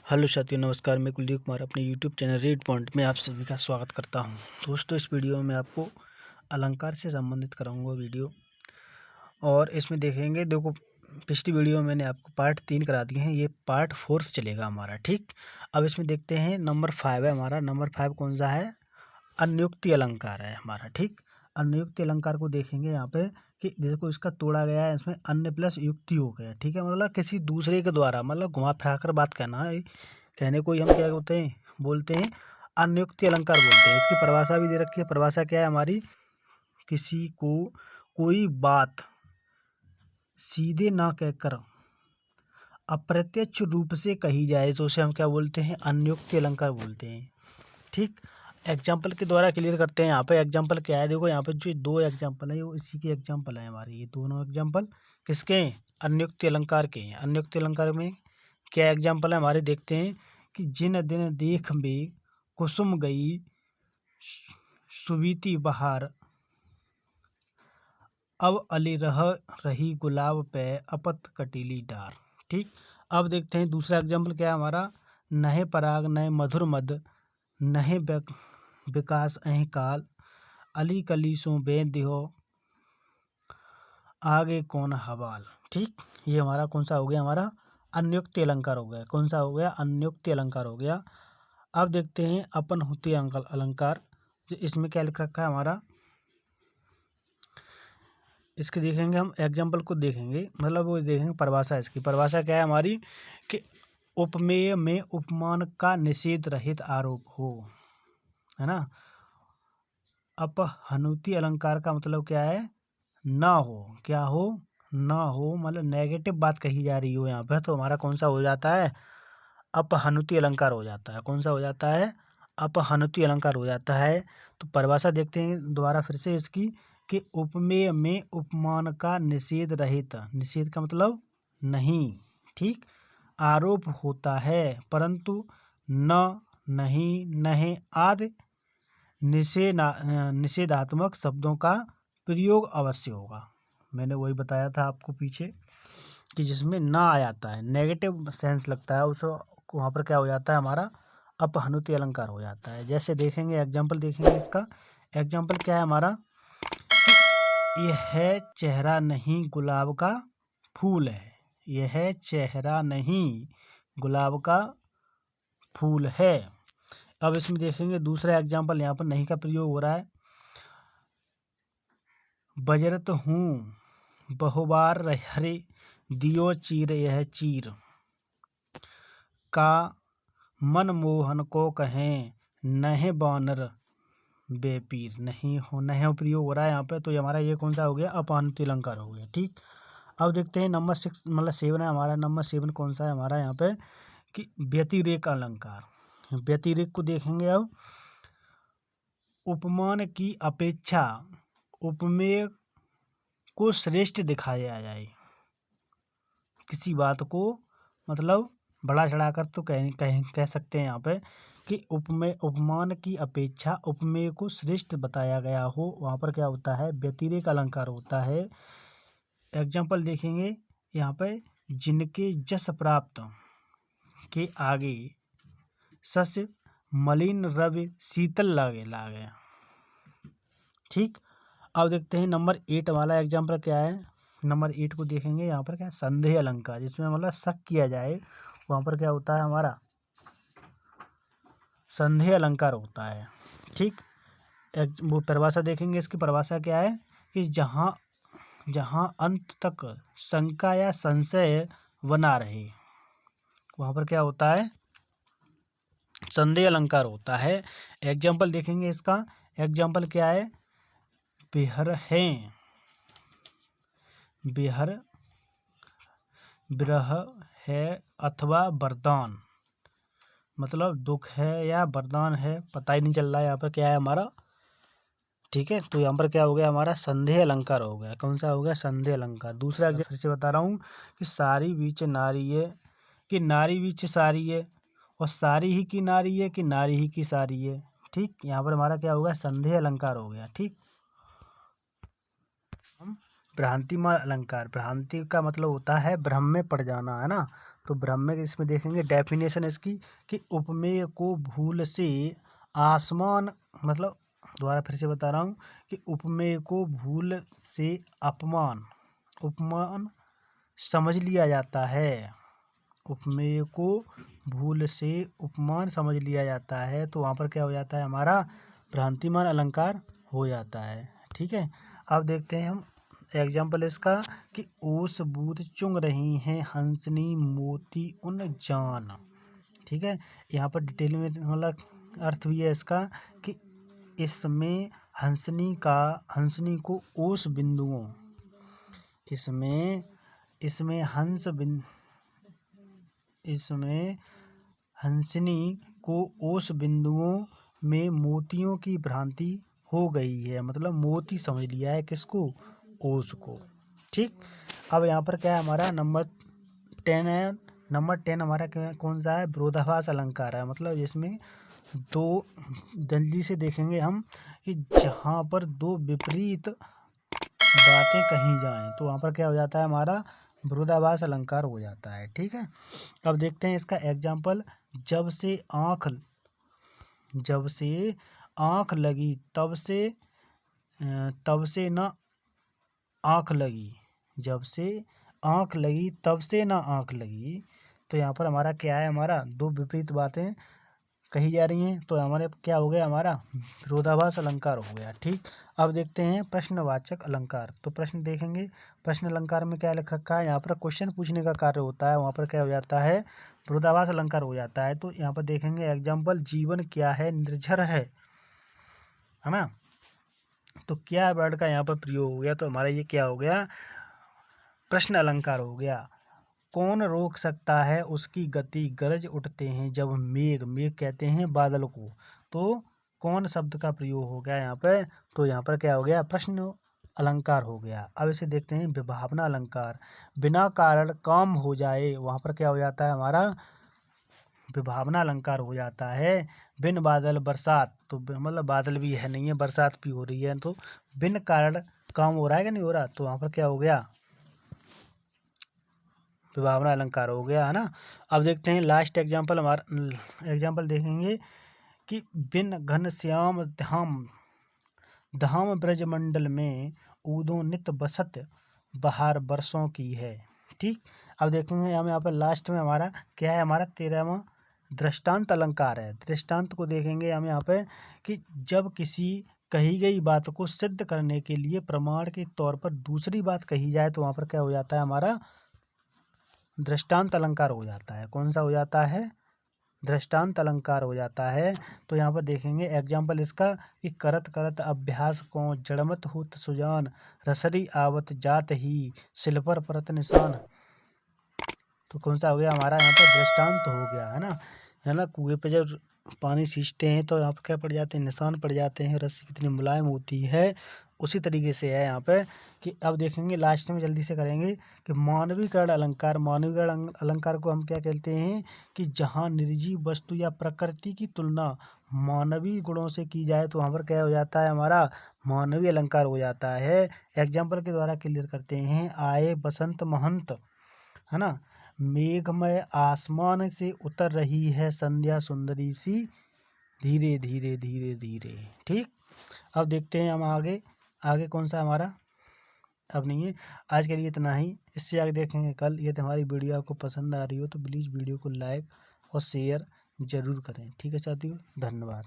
Hello साथियों, नमस्कार। मैं कुलदीप कुमार अपने यूट्यूब चैनल रीड पॉइंट में आप सभी का स्वागत करता हूं। दोस्तों, इस वीडियो में आपको अलंकार से संबंधित कराऊंगा वीडियो, और इसमें देखेंगे। देखो, पिछली वीडियो में मैंने आपको पार्ट 3 करा दिए हैं, ये पार्ट 4 चलेगा हमारा। ठीक, अब इसमें देखते हैं। नंबर 5 है हमारा। नंबर 5 कौन सा है? अन्योक्ति अलंकार है हमारा। ठीक, अन्योक्ति अलंकार को देखेंगे यहाँ पे कि देखो, इसका तोड़ा गया है। इसमें अन्य प्लस युक्ति हो गया। ठीक है, मतलब किसी दूसरे के द्वारा, मतलब घुमा फिरा कर बात कहना है। कहने को ही हम क्या बोलते हैं अन्योक्ति अलंकार बोलते हैं। इसकी परिभाषा भी दे रखी है। परिभाषा क्या है हमारी? किसी को कोई बात सीधे ना कहकर अप्रत्यक्ष रूप से कही जाए तो उसे हम क्या बोलते हैं? अन्योक्ति अलंकार बोलते हैं। ठीक, एग्जाम्पल के द्वारा क्लियर करते हैं। यहाँ पे एग्जाम्पल क्या है? देखो, यहाँ पे जो 2 एग्जाम्पल है वो इसी के एग्जाम्पल है हमारे। ये दोनों एग्जाम्पल किसके हैं? अन्योक्ति अलंकार के हैं। अन्योक्ति अलंकार में क्या एग्जाम्पल है हमारे? देखते हैं कि जिन दिन देख में कुसुम गई सुबीती बहार, अब अली रह रही गुलाब पे अपत कटीली डार। ठीक, अब देखते हैं दूसरा एग्जाम्पल क्या है हमारा। नहे पराग नए मधुर मद, नहे विकास अहि काल, अली कली सो बेंद हो आगे कौन हवाल। ठीक, ये हमारा कौन सा हो गया? हमारा अन्योक्ति अलंकार हो गया। कौन सा हो गया? अन्योक्ति अलंकार हो गया। अब देखते हैं अपन हुति अलंकार। इसमें क्या लिख रखा है हमारा? इसके देखेंगे हम, एग्जाम्पल को देखेंगे, मतलब वो देखेंगे परिभाषा। इसकी परिभाषा क्या है हमारी? कि उपमेय में उपमान का निषेध रहित आरोप हो, है ना। अपहनुति अलंकार का मतलब क्या है? ना हो। क्या हो? ना हो, मतलब नेगेटिव बात कही जा रही हो यहाँ पे, तो हमारा कौन सा हो जाता है? अपहनुति अलंकार हो जाता है। कौन सा हो जाता है? अपहनुति अलंकार हो जाता है। तो परिभाषा देखते हैं दोबारा फिर से इसकी, कि उपमेय में उपमान का निषेध रहित, निषेध का मतलब नहीं, ठीक, आरोप होता है, परंतु न, नहीं, नहीं आदि निषेधात्मक शब्दों का प्रयोग अवश्य होगा। मैंने वही बताया था आपको पीछे कि जिसमें ना आ जाता है, नेगेटिव सेंस लगता है, उस वहाँ पर क्या हो जाता है हमारा? अपहनुति अलंकार हो जाता है। जैसे देखेंगे, एग्जाम्पल देखेंगे इसका। एग्जाम्पल क्या है हमारा? यह चेहरा नहीं गुलाब का फूल है। यह चेहरा नहीं गुलाब का फूल है। अब इसमें देखेंगे दूसरा एग्जाम्पल, यहाँ पर नहीं का प्रयोग हो रहा है। बजरत हूँ बहुबार हरे दियो चीर यह चीर, का मन मोहन को कहें नहे बानर बेपीर। नहीं हो, नहीं प्रयोग हो रहा है यहाँ पे, तो ये हमारा ये कौन सा हो गया? अपहनुति अलंकार हो गया। ठीक, अब देखते हैं नंबर 6, मतलब 7 है हमारा। नंबर 7 कौन सा है हमारा यहाँ पे? कि व्यतिरेक अलंकार। व्यतिरेक को देखेंगे अब। उपमान की अपेक्षा उपमेय को श्रेष्ठ दिखाया जाए। किसी बात को मतलब बढ़ा चढ़ाकर तो कह सकते हैं यहाँ पे कि उपमान की अपेक्षा उपमेय को श्रेष्ठ बताया गया हो, वहाँ पर क्या होता है? व्यतिरेक अलंकार होता है। एग्जाम्पल देखेंगे यहाँ पे। जिनके जस प्राप्त के आगे सस्य मलिन रवि शीतल लागे लागे। ठीक, अब देखते हैं नंबर 8 वाला एग्जाम्पल क्या है। नंबर 8 को देखेंगे। यहाँ पर क्या है? संदेह अलंकार, जिसमें मतलब शक किया जाए, वहाँ पर क्या होता है हमारा? संदेह अलंकार होता है। ठीक, वो परिभाषा देखेंगे। इसकी परिभाषा क्या है? कि जहाँ अंत तक शंका या संशय बना रहे, वहाँ पर क्या होता है? संदेह अलंकार होता है। एग्जाम्पल देखेंगे इसका। एग्जाम्पल क्या है? बेहर हैं, बेहर विरह है अथवा वरदान, मतलब दुख है या वरदान है, पता ही नहीं चल रहा है यहाँ पर क्या है हमारा। ठीक है, तो यहाँ पर क्या हो गया हमारा? संदेह अलंकार हो गया। कौन सा हो गया? संदेह अलंकार। दूसरा फिर से बता रहा हूँ कि सारी बीच नारी है, कि नारी बीच सारी है, और सारी ही की नारी है, कि नारी ही की सारी है। ठीक, यहाँ पर हमारा क्या हो गया? संदेह अलंकार हो गया। ठीक, भ्रांतिमान अलंकार। भ्रांति का मतलब होता है भ्रम में पड़ जाना, है ना। तो भ्रम्य इसमें देखेंगे डेफिनेशन इसकी कि उपमेय को भूल से आसमान, मतलब दोबारा फिर से बता रहा हूँ कि उपमेय को भूल से उपमान समझ लिया जाता है। उपमेय को भूल से उपमान समझ लिया जाता है, तो वहाँ पर क्या हो जाता है हमारा भ्रांतिमान अलंकार हो जाता है। ठीक है, अब देखते हैं हम एग्जाम्पल इसका कि ओस बूँद चुंग रही हैं हंसनी मोती उन जान। ठीक है, यहाँ पर डिटेल में मतलब अर्थ भी है इसका कि इसमें हंसनी को ओस बिंदुओं, इसमें हंसनी को ओस बिंदुओं में मोतियों की भ्रांति हो गई है, मतलब मोती समझ लिया है किसको, ओस को। ठीक, अब यहाँ पर क्या है हमारा नंबर 10 है। नंबर 10 हमारा कौन सा है, विरोधाभास अलंकार है। मतलब इसमें दो, जल्दी से देखेंगे हम कि जहाँ पर दो विपरीत बातें कही जाएं तो वहाँ पर क्या हो जाता है हमारा विरोधाभास अलंकार हो जाता है। ठीक है, अब देखते हैं इसका एग्जाम्पल। जब से आँख लगी तब से न आँख लगी, जब से आँख लगी तब से ना आँख लगी। तो यहाँ पर हमारा क्या है, हमारा दो विपरीत बातें कही जा रही हैं, तो हमारे क्या हो गया, हमारा विरोधाभास अलंकार हो गया। ठीक, अब देखते हैं प्रश्नवाचक अलंकार। तो प्रश्न देखेंगे, प्रश्न अलंकार में क्या लिख रखा है, यहाँ पर क्वेश्चन पूछने का कार्य होता है, वहाँ पर क्या हो जाता है विरोधाभास अलंकार हो जाता है। तो यहाँ पर देखेंगे एग्जाम्पल, जीवन क्या है, निर्झर है ना। तो क्या वर्ड का यहाँ पर प्रयोग हो गया, तो हमारा ये क्या हो गया, प्रश्न अलंकार हो गया। कौन रोक सकता है उसकी गति, गरज उठते हैं जब मेघ कहते हैं बादल को। तो कौन शब्द का प्रयोग हो गया यहाँ पे, तो यहाँ पर क्या हो गया, प्रश्न अलंकार हो गया। अब इसे देखते हैं विभावना अलंकार। बिना कारण काम हो जाए, वहाँ पर क्या हो जाता है हमारा विभावना अलंकार हो जाता है। बिन बादल बरसात, तो मतलब बादल भी है नहीं है, बरसात भी हो रही है, तो बिन कारण काम हो रहा है कि नहीं हो रहा, तो वहाँ पर क्या हो गया विभावना अलंकार हो गया, है ना। अब देखते हैं लास्ट एग्जाम्पल, हमारा एग्जाम्पल देखेंगे कि बिन घनश्याम धाम ब्रजमंडल में ऊदो नित बसत बहार बरसों की है। ठीक, अब देखेंगे हम यहाँ पर लास्ट में हमारा क्या है, हमारा 13वां दृष्टांत अलंकार है। दृष्टांत को देखेंगे हम यहाँ पे कि जब किसी कही गई बात को सिद्ध करने के लिए प्रमाण के तौर पर दूसरी बात कही जाए, तो वहाँ पर क्या हो जाता है हमारा दृष्टांत अलंकार हो जाता है। कौन सा हो जाता है, दृष्टांत अलंकार हो जाता है। तो यहाँ पर देखेंगे एग्जाम्पल इसका कि करत करत अभ्यास को जड़मत होत सुजान, रसरी आवत जात ही सिल पर परत निशान। तो कौन सा हो गया हमारा यहाँ पर दृष्टांत हो गया, है ना। कुएं पे जब पानी सींचते हैं तो यहाँ पर क्या पड़ जाते हैं, निशान पड़ जाते हैं, रस्सी कितनी मुलायम होती है। उसी तरीके से है यहाँ पे कि अब देखेंगे लास्ट में जल्दी से करेंगे कि मानवीकरण अलंकार को हम क्या कहते हैं कि जहाँ निर्जीव वस्तु या प्रकृति की तुलना मानवीय गुणों से की जाए, तो वहाँ पर क्या हो जाता है हमारा मानवीय अलंकार हो जाता है। एग्जाम्पल के द्वारा क्लियर करते हैं, आए बसंत महंत, है ना, मेघमय आसमान से उतर रही है संध्या सुंदरी सी धीरे धीरे धीरे धीरे। ठीक, अब देखते हैं हम आगे कौन सा हमारा, अब नहीं है। आज के लिए इतना ही, इससे आगे देखेंगे कल। यदि हमारी वीडियो आपको पसंद आ रही हो तो प्लीज़ वीडियो को लाइक और शेयर ज़रूर करें। ठीक है साथियों, धन्यवाद।